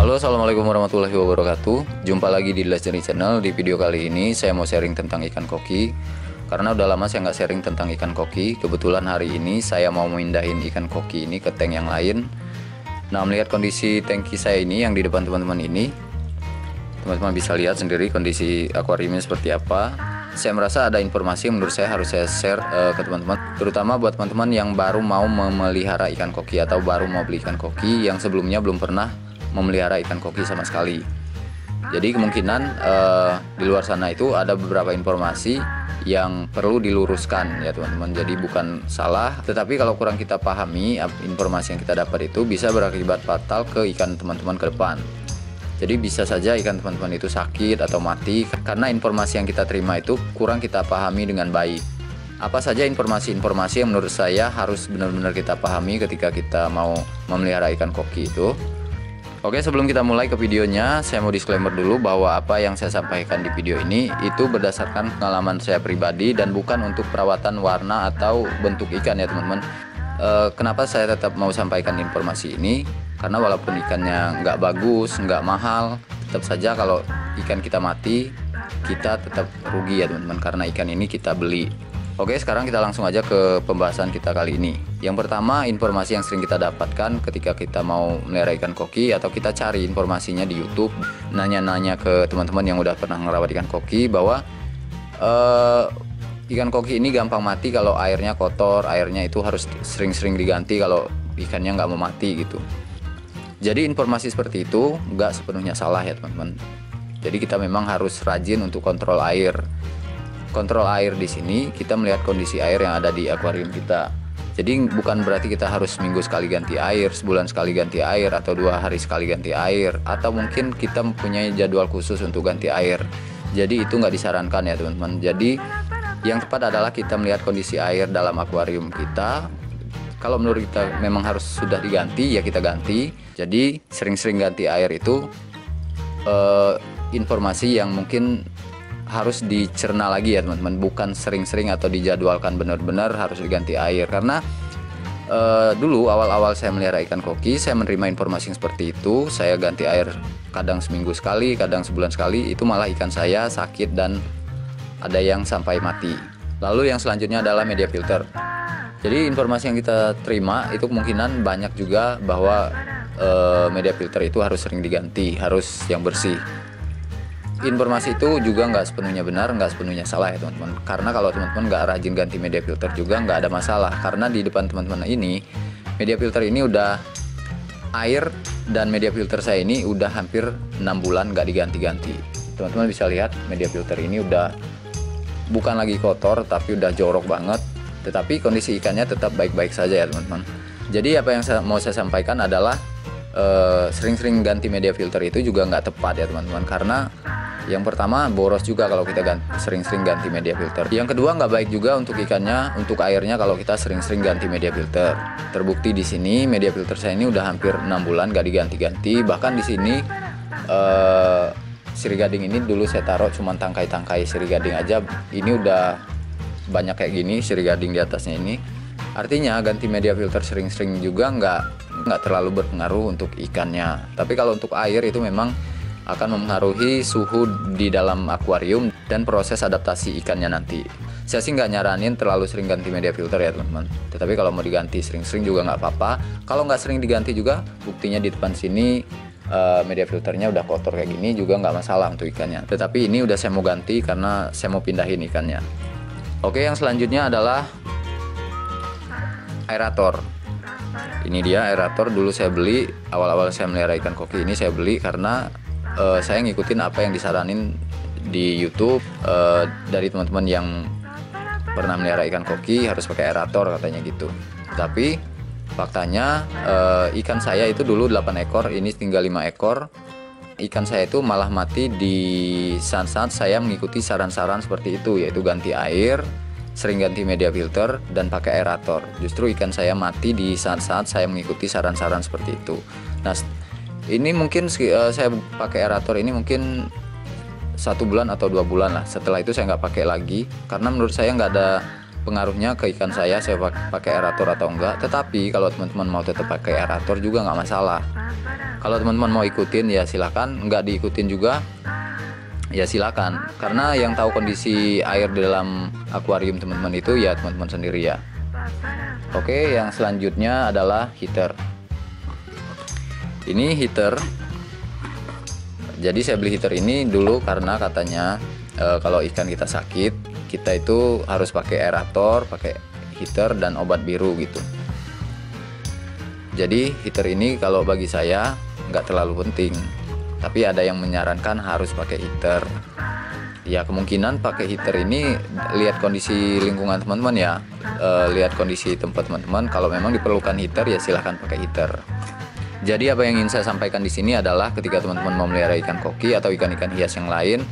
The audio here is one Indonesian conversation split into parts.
Halo, assalamualaikum warahmatullahi wabarakatuh. Jumpa lagi di Legendary Channel. Di video kali ini saya mau sharing tentang ikan koki. Karena udah lama saya nggak sharing tentang ikan koki. Kebetulan hari ini saya mau memindahin ikan koki ini ke tank yang lain. Nah, melihat kondisi tangki saya ini yang di depan teman-teman ini, teman-teman bisa lihat sendiri kondisi akuariumnya seperti apa. Saya merasa ada informasi yang menurut saya harus saya share ke teman-teman, terutama buat teman-teman yang baru mau memelihara ikan koki atau baru mau beli ikan koki yang sebelumnya belum pernah memelihara ikan koki sama sekali. Jadi kemungkinan di luar sana itu ada beberapa informasi yang perlu diluruskan ya teman-teman. Jadi bukan salah, tetapi kalau kurang kita pahami informasi yang kita dapat itu bisa berakibat fatal ke ikan teman-teman ke depan. Jadi bisa saja ikan teman-teman itu sakit atau mati karena informasi yang kita terima itu kurang kita pahami dengan baik. Apa saja informasi-informasi yang menurut saya harus benar-benar kita pahami ketika kita mau memelihara ikan koki itu. Oke, sebelum kita mulai ke videonya, saya mau disclaimer dulu bahwa apa yang saya sampaikan di video ini itu berdasarkan pengalaman saya pribadi dan bukan untuk perawatan warna atau bentuk ikan ya teman-teman. Kenapa saya tetap mau sampaikan informasi ini? Karena walaupun ikannya nggak bagus, nggak mahal, tetap saja kalau ikan kita mati, kita tetap rugi ya teman-teman, karena ikan ini kita beli. Oke, sekarang kita langsung aja ke pembahasan kita kali ini. Yang pertama, informasi yang sering kita dapatkan ketika kita mau melihara ikan koki atau kita cari informasinya di YouTube, nanya-nanya ke teman-teman yang udah pernah ngerawat ikan koki bahwa ikan koki ini gampang mati kalau airnya kotor, airnya itu harus sering-sering diganti kalau ikannya nggak mau mati gitu. Jadi informasi seperti itu nggak sepenuhnya salah ya teman-teman. Jadi kita memang harus rajin untuk kontrol air. Kontrol air di sini kita melihat kondisi air yang ada di akuarium kita. Jadi bukan berarti kita harus seminggu sekali ganti air, sebulan sekali ganti air, atau 2 hari sekali ganti air, atau mungkin kita mempunyai jadwal khusus untuk ganti air. Jadi itu nggak disarankan ya teman-teman. Jadi yang tepat adalah kita melihat kondisi air dalam akuarium kita. Kalau menurut kita memang harus sudah diganti, ya kita ganti. Jadi sering-sering ganti air itu informasi yang mungkin harus dicerna lagi ya teman-teman, bukan sering-sering atau dijadwalkan benar-benar harus diganti air. Karena dulu awal-awal saya melihara ikan koki, saya menerima informasi yang seperti itu. Saya ganti air kadang seminggu sekali, kadang sebulan sekali, itu malah ikan saya sakit dan ada yang sampai mati. Lalu yang selanjutnya adalah media filter. Jadi informasi yang kita terima itu kemungkinan banyak juga bahwa media filter itu harus sering diganti, harus yang bersih. Informasi itu juga nggak sepenuhnya benar, nggak sepenuhnya salah ya teman-teman. Karena kalau teman-teman nggak rajin ganti media filter juga nggak ada masalah. Karena di depan teman-teman ini, media filter ini udah air dan media filter saya ini udah hampir 6 bulan nggak diganti-ganti. Teman-teman bisa lihat media filter ini udah bukan lagi kotor tapi udah jorok banget. Tetapi kondisi ikannya tetap baik-baik saja ya teman-teman. Jadi apa yang mau saya sampaikan adalah sering-sering ganti media filter itu juga nggak tepat ya teman-teman. Karena yang pertama boros juga kalau kita sering-sering ganti media filter. Yang kedua nggak baik juga untuk ikannya, untuk airnya kalau kita sering-sering ganti media filter. Terbukti di sini media filter saya ini udah hampir 6 bulan nggak diganti-ganti. Bahkan di sini sirigading ini dulu saya taruh cuma tangkai-tangkai sirigading aja. Ini udah banyak kayak gini sirigading di atasnya ini. Artinya ganti media filter sering-sering juga nggak terlalu berpengaruh untuk ikannya. Tapi kalau untuk air itu memang akan mempengaruhi suhu di dalam akuarium dan proses adaptasi ikannya nanti. Saya sih nggak nyaranin terlalu sering ganti media filter ya teman-teman. Tetapi kalau mau diganti sering-sering juga nggak apa-apa. Kalau nggak sering diganti juga, buktinya di depan sini media filternya udah kotor kayak gini juga nggak masalah untuk ikannya. Tetapi ini udah saya mau ganti karena saya mau pindahin ikannya. Oke, yang selanjutnya adalah aerator. Ini dia aerator, dulu saya beli awal-awal saya melihara ikan koki ini, saya beli karena saya ngikutin apa yang disaranin di YouTube dari teman-teman yang pernah melihara ikan koki, harus pakai aerator katanya gitu. Tapi faktanya ikan saya itu dulu 8 ekor, ini tinggal 5 ekor. Ikan saya itu malah mati di saat-saat saya mengikuti saran-saran seperti itu, yaitu ganti air, sering ganti media filter, dan pakai aerator. Justru ikan saya mati di saat-saat saya mengikuti saran-saran seperti itu. Nah, ini mungkin saya pakai aerator ini mungkin 1 bulan atau 2 bulan lah. Setelah itu saya nggak pakai lagi karena menurut saya nggak ada pengaruhnya ke ikan saya pakai aerator atau enggak. Tetapi kalau teman-teman mau tetap pakai aerator juga nggak masalah. Kalau teman-teman mau ikutin ya silakan, nggak diikutin juga ya silakan. Karena yang tahu kondisi air di dalam akuarium teman-teman itu ya teman-teman sendiri ya. Oke, yang selanjutnya adalah heater. Ini heater. Jadi saya beli heater ini dulu karena katanya kalau ikan kita sakit, kita itu harus pakai aerator, pakai heater dan obat biru gitu. Jadi heater ini kalau bagi saya nggak terlalu penting. Tapi ada yang menyarankan harus pakai heater. Ya kemungkinan pakai heater ini lihat kondisi lingkungan teman-teman ya, lihat kondisi tempat teman-teman. Kalau memang diperlukan heater ya silahkan pakai heater. Jadi apa yang ingin saya sampaikan di sini adalah ketika teman-teman mau melihara ikan koki atau ikan-ikan hias yang lain,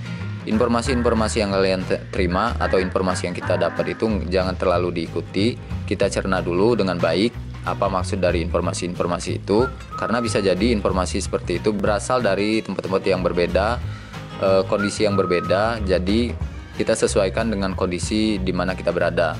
informasi-informasi yang kalian terima atau informasi yang kita dapat itu jangan terlalu diikuti. Kita cerna dulu dengan baik apa maksud dari informasi-informasi itu, karena bisa jadi informasi seperti itu berasal dari tempat-tempat yang berbeda, kondisi yang berbeda. Jadi kita sesuaikan dengan kondisi di mana kita berada.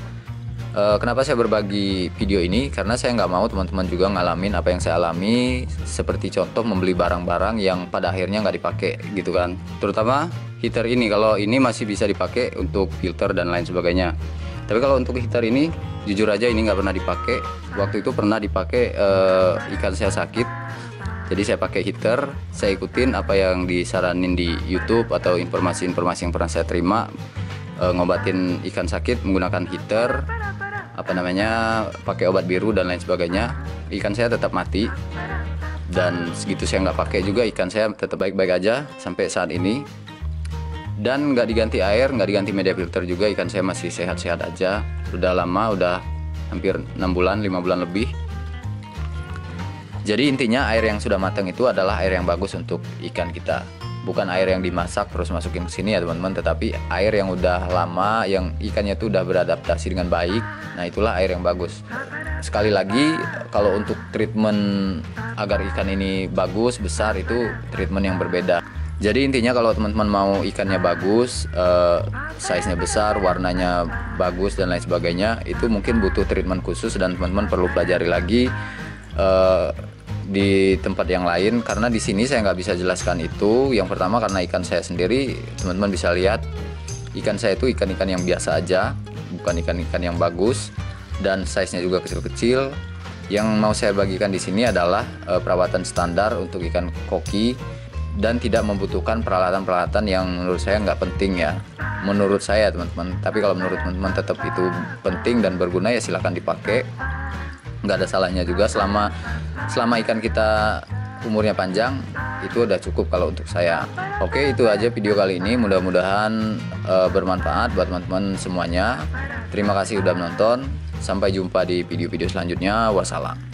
Kenapa saya berbagi video ini? Karena saya nggak mau teman-teman juga ngalamin apa yang saya alami, seperti contoh membeli barang-barang yang pada akhirnya nggak dipakai gitu kan. Terutama heater ini, kalau ini masih bisa dipakai untuk filter dan lain sebagainya. Tapi kalau untuk heater ini jujur aja ini nggak pernah dipakai. Waktu itu pernah dipakai, ikan saya sakit. Jadi saya pakai heater, saya ikutin apa yang disaranin di YouTube atau informasi-informasi yang pernah saya terima. Ngobatin ikan sakit menggunakan heater, pakai obat biru dan lain sebagainya. Ikan saya tetap mati, dan segitu saya nggak pakai juga ikan saya tetap baik-baik aja sampai saat ini. Dan nggak diganti air, nggak diganti media filter juga, ikan saya masih sehat-sehat aja. Udah lama, udah hampir 6 bulan, 5 bulan lebih. Jadi intinya air yang sudah matang itu adalah air yang bagus untuk ikan kita. Bukan air yang dimasak terus masukin ke sini ya teman-teman, tetapi air yang udah lama, yang ikannya tuh udah beradaptasi dengan baik. Nah itulah air yang bagus. Sekali lagi, kalau untuk treatment agar ikan ini bagus, besar, itu treatment yang berbeda. Jadi intinya kalau teman-teman mau ikannya bagus, size-nya besar, warnanya bagus dan lain sebagainya, itu mungkin butuh treatment khusus dan teman-teman perlu pelajari lagi di tempat yang lain, karena di sini saya nggak bisa jelaskan itu. Yang pertama karena ikan saya sendiri, teman-teman bisa lihat ikan saya itu ikan-ikan yang biasa aja, bukan ikan-ikan yang bagus, dan size-nya juga kecil-kecil. Yang mau saya bagikan di sini adalah perawatan standar untuk ikan koki dan tidak membutuhkan peralatan-peralatan yang menurut saya nggak penting ya. Menurut saya teman-teman, tapi kalau menurut teman-teman tetap itu penting dan berguna ya silahkan dipakai. Nggak ada salahnya juga selama ikan kita umurnya panjang, itu udah cukup kalau untuk saya. Oke, itu aja video kali ini, mudah-mudahan bermanfaat buat teman-teman semuanya. Terima kasih udah menonton, sampai jumpa di video-video selanjutnya. Wassalam.